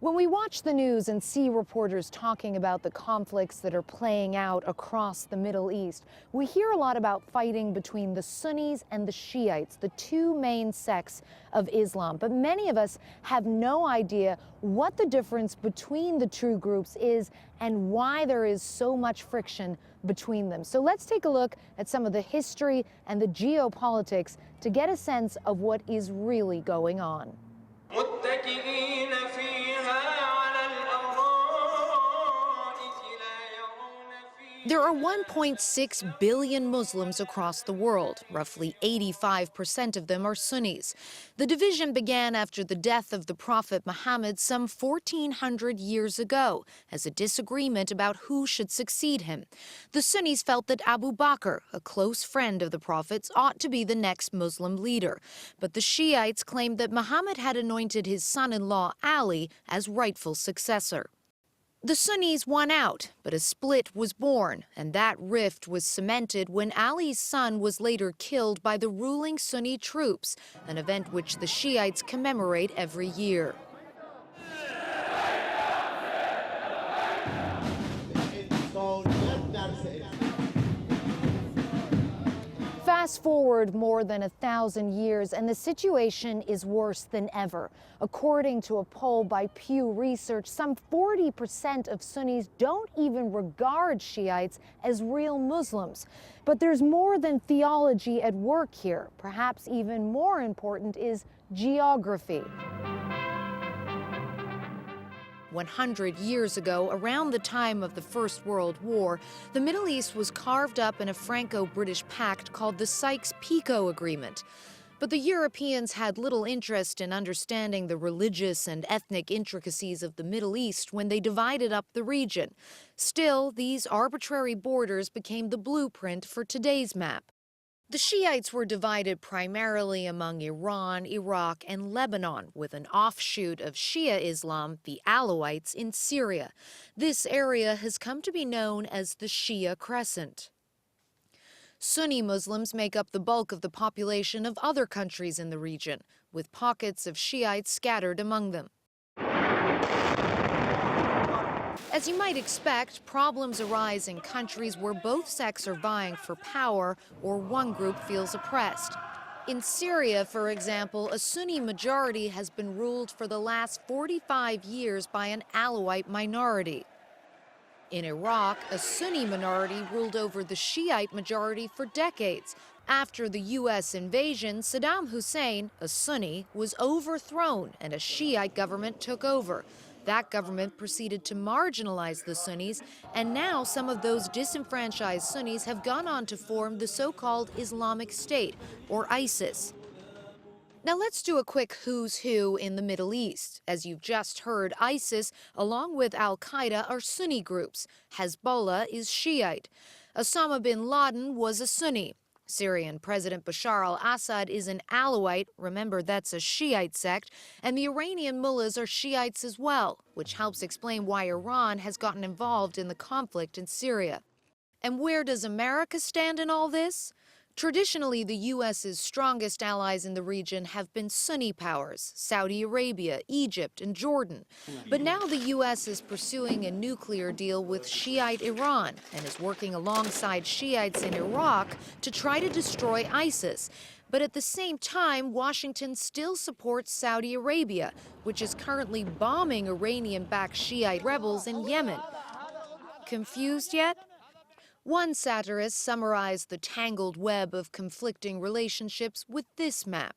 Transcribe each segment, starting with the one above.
When we watch the news and see reporters talking about the conflicts that are playing out across the Middle East, we hear a lot about fighting between the Sunnis and the Shiites, the two main sects of Islam. But many of us have no idea what the difference between the two groups is and why there is so much friction between them. So let's take a look at some of the history and the geopolitics to get a sense of what is really going on. There are 1.6 billion Muslims across the world. Roughly 85% of them are Sunnis. The division began after the death of the Prophet Muhammad some 1,400 years ago as a disagreement about who should succeed him. The Sunnis felt that Abu Bakr, a close friend of the Prophet's, ought to be the next Muslim leader. But the Shiites claimed that Muhammad had anointed his son-in-law Ali as rightful successor. The Sunnis won out, but a split was born, and that rift was cemented when Ali's son was later killed by the ruling Sunni troops, an event which the Shiites commemorate every year. Fast forward more than 1,000 years, and the situation is worse than ever. According to a poll by Pew Research, some 40% of Sunnis don't even regard Shiites as real Muslims. But there's more than theology at work here. Perhaps even more important is geography. 100 years ago, around the time of the First World War, the Middle East was carved up in a Franco-British pact called the Sykes-Picot Agreement. But the Europeans had little interest in understanding the religious and ethnic intricacies of the Middle East when they divided up the region. Still, these arbitrary borders became the blueprint for today's map. The Shiites were divided primarily among Iran, Iraq, and Lebanon, with an offshoot of Shia Islam, the Alawites, in Syria. This area has come to be known as the Shia Crescent. Sunni Muslims make up the bulk of the population of other countries in the region, with pockets of Shiites scattered among them. As you might expect, problems arise in countries where both sects are vying for power or one group feels oppressed. In Syria, for example, a Sunni majority has been ruled for the last 45 years by an Alawite minority. In Iraq, a Sunni minority ruled over the Shiite majority for decades. After the U.S. invasion, Saddam Hussein, a Sunni, was overthrown and a Shiite government took over. That government proceeded to marginalize the Sunnis, and now some of those disenfranchised Sunnis have gone on to form the so-called Islamic State, or ISIS. Now let's do a quick who's who in the Middle East. As you've just heard, ISIS, along with al-Qaeda, are Sunni groups. Hezbollah is Shiite. Osama bin Laden was a Sunni. Syrian President Bashar al-Assad is an Alawite, remember that's a Shiite sect, and the Iranian mullahs are Shiites as well, which helps explain why Iran has gotten involved in the conflict in Syria. And where does America stand in all this? Traditionally, the U.S.'s strongest allies in the region have been Sunni powers, Saudi Arabia, Egypt, and Jordan. But now the U.S. is pursuing a nuclear deal with Shiite Iran and is working alongside Shiites in Iraq to try to destroy ISIS. But at the same time, Washington still supports Saudi Arabia, which is currently bombing Iranian-backed Shiite rebels in Yemen. Confused yet? One satirist summarized the tangled web of conflicting relationships with this map.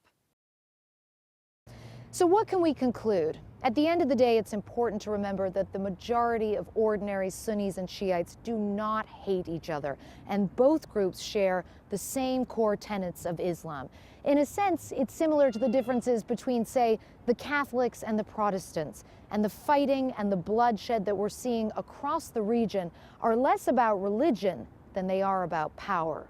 So what can we conclude? At the end of the day, it's important to remember that the majority of ordinary Sunnis and Shiites do not hate each other, and both groups share the same core tenets of Islam. In a sense, it's similar to the differences between, say, the Catholics and the Protestants. And the fighting and the bloodshed that we're seeing across the region are less about religion than they are about power.